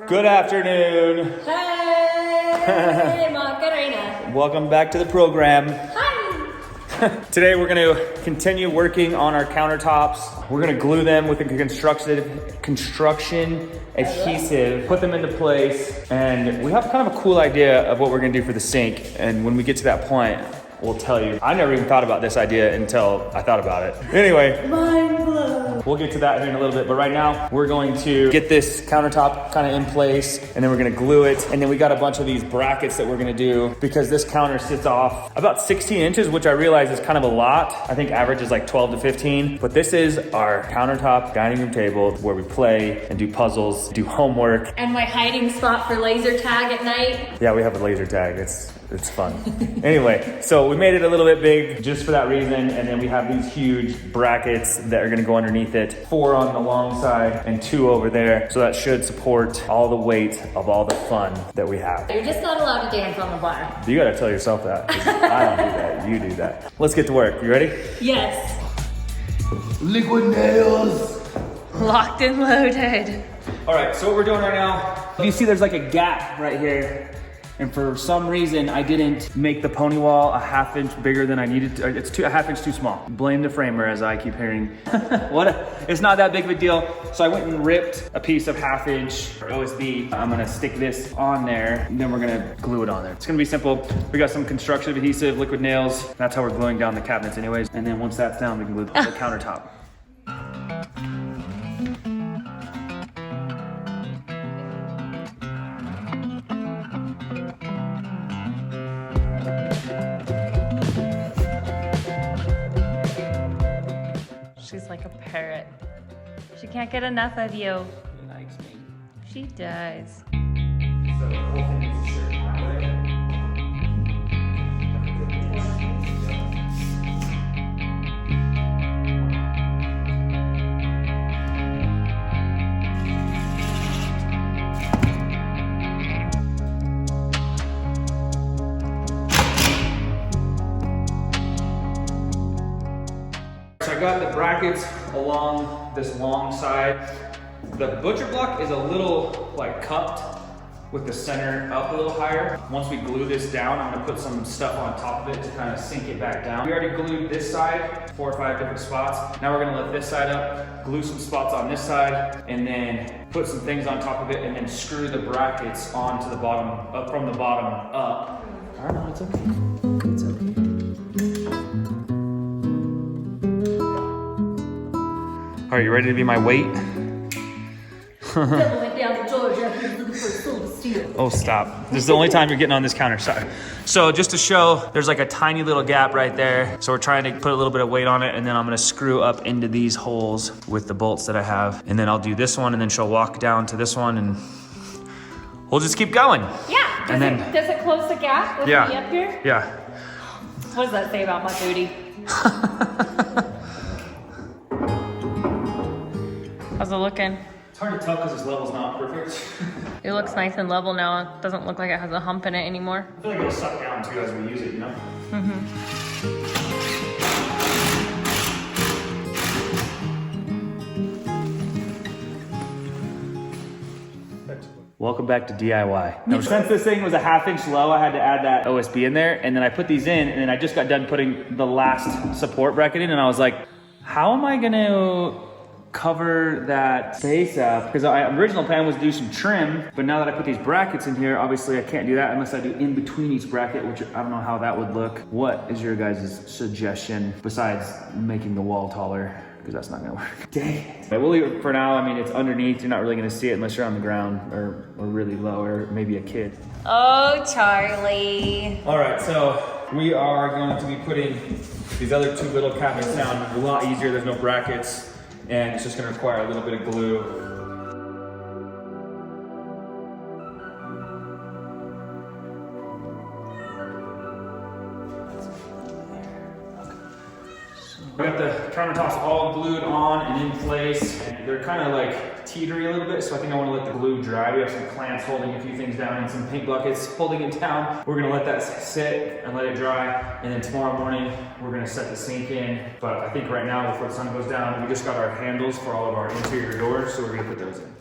Good afternoon. Hey, Macarena. Welcome back to the program. Hi. Today we're going to continue working on our countertops. We're going to glue them with a construction adhesive, put them into place, and we have kind of a cool idea of what we're going to do for the sink. And when we get to that point, we'll tell you. I never even thought about this idea until I thought about it. Anyway. Mind blown. We'll get to that here in a little bit, but right now we're going to get this countertop kind of in place, and then we're gonna glue it, and then we got a bunch of these brackets that we're gonna do because this counter sits off about 16 inches, which I realize is kind of a lot. I think average is like 12 to 15, but this is our countertop dining room table where we play and do puzzles, do homework. And my hiding spot for laser tag at night. Yeah, we have a laser tag. It's fun. Anyway, so we made it a little bit big just for that reason, and then we have these huge brackets that are gonna go underneath it, 4 on the long side and 2 over there. So that should support all the weight of all the fun that we have. You're just not allowed to dance on the bar. You gotta tell yourself that. I don't do that, you do that. Let's get to work, you ready? Yes. Liquid nails. Locked and loaded. All right, so what we're doing right now, you see there's like a gap right here. And for some reason, I didn't make the pony wall a ½ inch bigger than I needed to. It's a ½ inch too small. Blame the framer, as I keep hearing. It's not that big of a deal. So I went and ripped a piece of ½ inch OSB. I'm gonna stick this on there, and then we're gonna glue it on there. It's gonna be simple. We got some construction adhesive, liquid nails. That's how we're gluing down the cabinets anyways. And then once that's down, we can glue the countertop. She's like a parrot. She can't get enough of you. She likes me. She does. So the whole thing is a shirt. So I got the brackets along this long side. The butcher block is a little like cupped with the center up a little higher. Once we glue this down, I'm gonna put some stuff on top of it to kind of sink it back down. We already glued this side, 4 or 5 different spots. Now we're gonna lift this side up, glue some spots on this side, and then put some things on top of it, and then screw the brackets onto the bottom, up from the bottom up. I don't know, it's okay. It's okay. All right, you ready to be my weight? Oh, stop. This is the only time you're getting on this counter, sorry. So just to show, there's like a tiny little gap right there. So we're trying to put a little bit of weight on it, and then I'm gonna screw up into these holes with the bolts that I have. And then I'll do this one, and then she'll walk down to this one, and we'll just keep going. Yeah. Does it close the gap with me up here? Yeah. What does that say about my booty? How's it looking? It's hard to tell because this level's not perfect. It looks nice and level now. It doesn't look like it has a hump in it anymore. I feel like it'll suck down too as we use it, you know? Welcome back to DIY. Now, since this thing was a ½ inch low, I had to add that OSB in there, and then I put these in, and then I just got done putting the last support bracket in, and I was like, how am I gonna cover that space up? Because our original plan was to do some trim, but now that I put these brackets in here, obviously I can't do that unless I do in between each bracket, which I don't know how that would look. What is your guys' suggestion besides making the wall taller? Because that's not gonna work. Dang it. But we'll leave it for now. I mean, it's underneath. You're not really gonna see it unless you're on the ground or really low, or maybe a kid. Oh, Charlie. All right, so we are going to be putting these other 2 little cabinets down a lot easier. There's no brackets, and it's just gonna require a little bit of glue. We got the countertops all glued on and in place, and they're kind of like teetery a little bit, so I think I want to let the glue dry. We have some clamps holding a few things down and some paint buckets holding it down. We're gonna let that sit and let it dry, and then tomorrow morning we're gonna set the sink in. But I think right now, before the sun goes down, we just got our handles for all of our interior doors, so we're gonna put those in.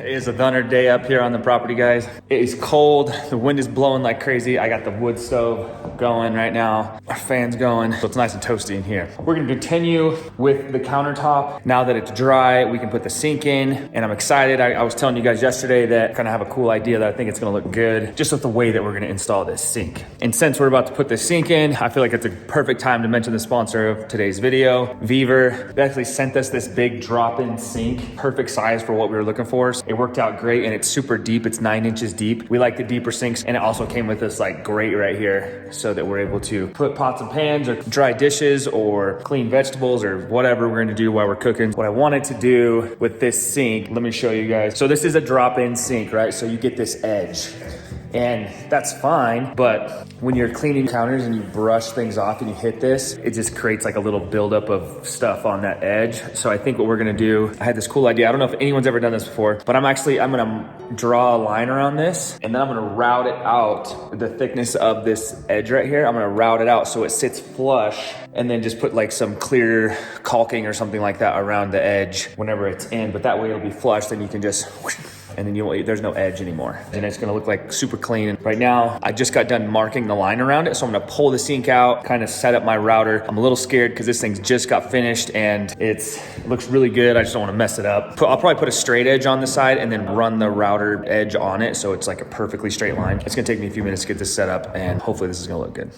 It is another day up here on the property, guys. It is cold. The wind is blowing like crazy. I got the wood stove going right now. Our fan's going, so it's nice and toasty in here. We're gonna continue with the countertop. Now that it's dry, we can put the sink in, and I'm excited. I was telling you guys yesterday that I kind of have a cool idea that I think it's gonna look good, just with the way that we're gonna install this sink. And since we're about to put the sink in, I feel like it's a perfect time to mention the sponsor of today's video, Viver. They actually sent us this big drop-in sink, perfect size for what we were looking for. It worked out great, and it's super deep. It's 9 inches deep. We like the deeper sinks, and it also came with this like grate right here so that we're able to put pots and pans or dry dishes or clean vegetables or whatever we're gonna do while we're cooking. What I wanted to do with this sink, let me show you guys. So this is a drop-in sink, right? So you get this edge. And that's fine, but when you're cleaning counters and you brush things off and you hit this, it just creates like a little buildup of stuff on that edge. So I think what we're gonna do, I had this cool idea. I don't know if anyone's ever done this before, but I'm gonna draw a line around this, and then I'm gonna route it out, the thickness of this edge right here. I'm gonna route it out so it sits flush, and then just put like some clear caulking or something like that around the edge whenever it's in, but that way it'll be flush, then you can just and then there's no edge anymore. And it's gonna look like super clean. And right now, I just got done marking the line around it, so I'm gonna pull the sink out, kind of set up my router. I'm a little scared because this thing's just got finished and it looks really good. I just don't wanna mess it up. I'll probably put a straight edge on the side and then run the router edge on it so it's like a perfectly straight line. It's gonna take me a few minutes to get this set up, and hopefully this is gonna look good.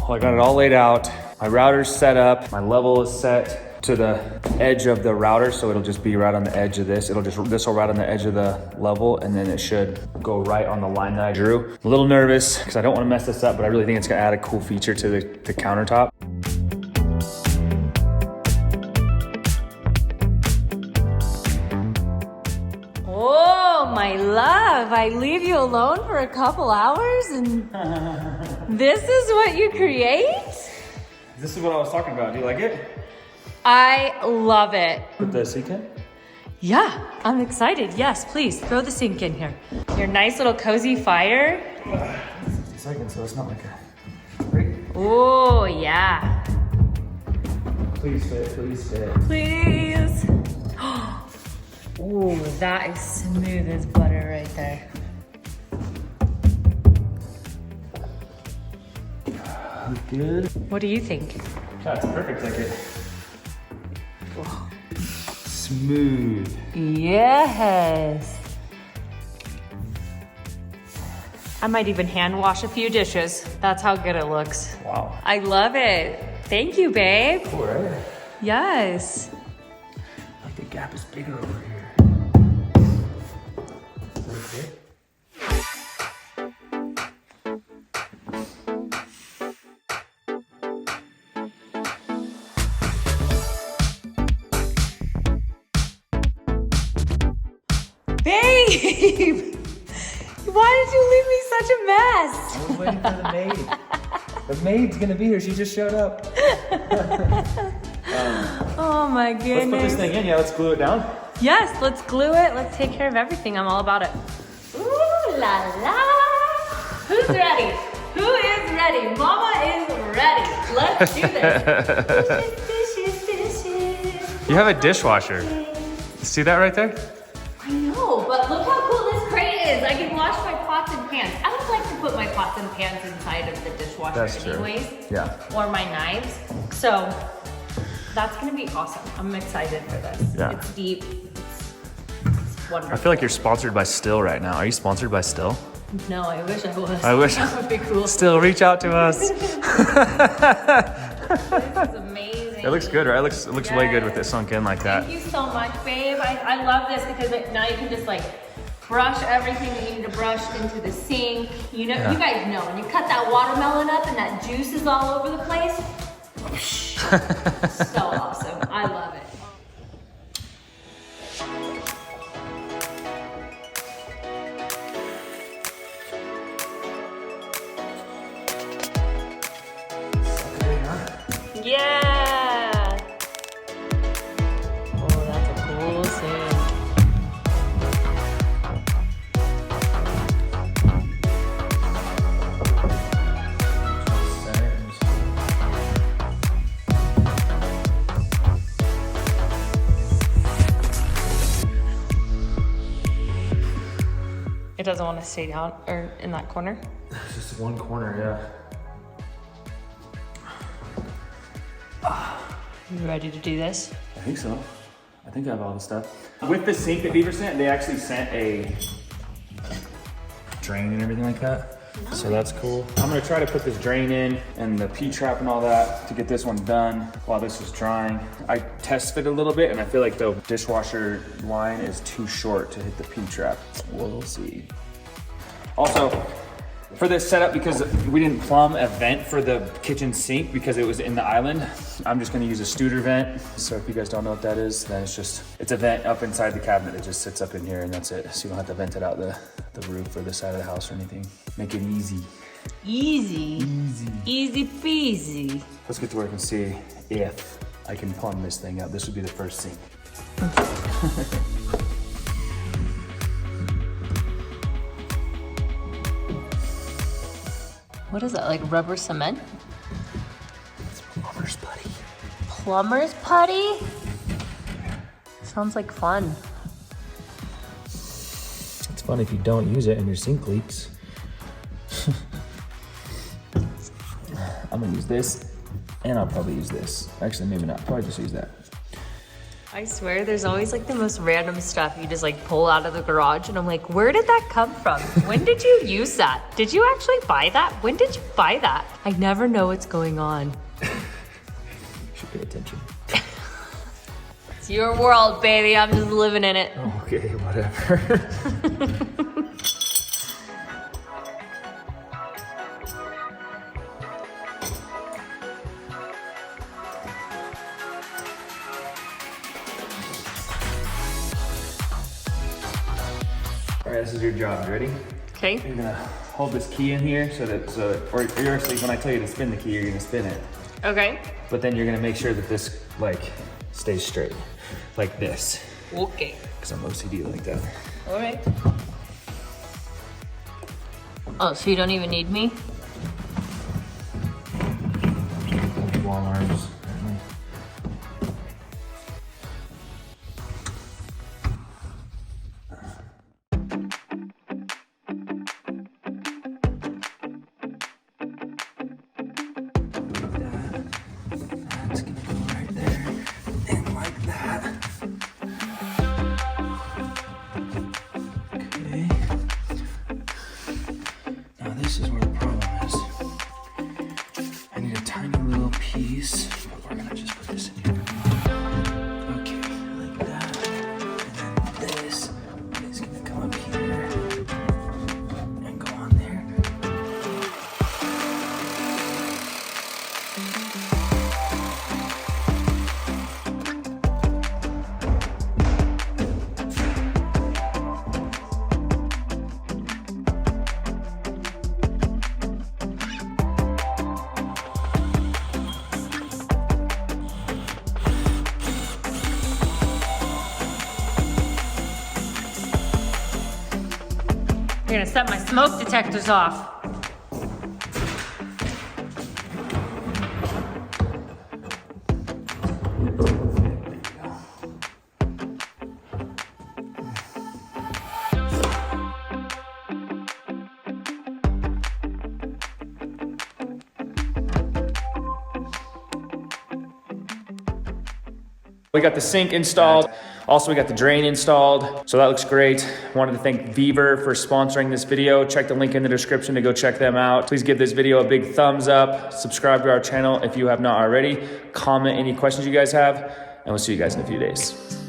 Well, I got it all laid out. My router's set up, my level is set to the edge of the router, so it'll just be right on the edge of this. This will right on the edge of the level, and then it should go right on the line that I drew. A little nervous because I don't want to mess this up, but I really think it's gonna add a cool feature to the countertop. Oh, my love, I leave you alone for a couple hours and this is what you create? This is what I was talking about. Do you like it? I love it. Put the sink in? Yeah, I'm excited. Yes, please throw the sink in here. Your nice little cozy fire. 60 seconds, so it's not like a break. Oh, yeah. Please fit, please fit. Please. Oh, that is smooth as butter right there. Good. What do you think? That's perfect, like it. Oh. Smooth. Yes. I might even hand wash a few dishes. That's how good it looks. Wow. I love it. Thank you, babe. Cool, right? Yes. I think the gap is bigger over here. Okay. Babe! Why did you leave me such a mess? I was waiting for the maid. The maid's gonna be here. She just showed up. Oh my goodness. Let's put this thing in. Yeah, let's glue it down. Yes, let's glue it. Let's take care of everything. I'm all about it. Ooh la la. Who's ready? Who is ready? Mama is ready. Let's do this. Dishes. You have a dishwasher. See that right there? I know, but look how cool this crate is. I can wash my pots and pans. I don't like to put my pots and pans inside of the dishwasher That's true. anyways. Yeah. Or my knives. So that's gonna be awesome. I'm excited for this. Yeah. It's deep. It's wonderful. I feel like you're sponsored by Still right now. Are you sponsored by Still? No, I wish I was. I wish. That would be cool. Still, reach out to us. This is amazing. It looks good, right? It looks way good with it sunk in like that. Thank you so much, babe. I love this because now you can just like brush everything that you need to brush into the sink. You know, You guys know when you cut that watermelon up and that juice is all over the place. So awesome. I love it. Yeah. Oh, that's a cool sink. It doesn't want to stay down or in that corner. Just one corner, yeah. You ready to do this? I think so. I think I have all the stuff. With the sink that Beaver sent, they actually sent a drain and everything like that. Nice. So that's cool. I'm gonna try to put this drain in and the P-trap and all that to get this one done while this was drying. I test fit a little bit and I feel like the dishwasher line is too short to hit the P-trap. We'll see. Also, for this setup, because we didn't plumb a vent for the kitchen sink because it was in the island, I'm just gonna use a Studer vent. So if you guys don't know what that is, then it's a vent up inside the cabinet. It just sits up in here and that's it. So you don't have to vent it out the roof or the side of the house or anything. Make it easy. Easy. Easy peasy. Let's get to work and see if I can plumb this thing out. This would be the first sink. What is that, like rubber cement? It's plumber's putty. Plumber's putty? Sounds like fun. It's fun if you don't use it and your sink leaks. I'm gonna use this and I'll probably use this. Actually, maybe not, probably just use that. I swear there's always like the most random stuff you just like pull out of the garage and I'm like, where did that come from? When did you use that? Did you actually buy that? When did you buy that? I never know what's going on. Should pay attention. It's your world, baby. I'm just living in it. Okay, whatever. All right, this is your job. You ready? Okay. You're gonna hold this key in here or you're actually, when I tell you to spin the key, you're gonna spin it. Okay. But then you're gonna make sure that this like stays straight, like this. Okay. Because I'm OCD like that. All right. Oh, so you don't even need me? Long arms. Apparently. That's gonna go right there and like that. Okay. Now this is where the problem is. I need a tiny little piece, but we're gonna just put this in here. Okay, like that. And then this is gonna come up here and go on there. You're gonna set my smoke detectors off. We got the sink installed. Also, we got the drain installed. So that looks great. Wanted to thank Beaver for sponsoring this video. Check the link in the description to go check them out. Please give this video a big thumbs up. Subscribe to our channel if you have not already. Comment any questions you guys have, and we'll see you guys in a few days.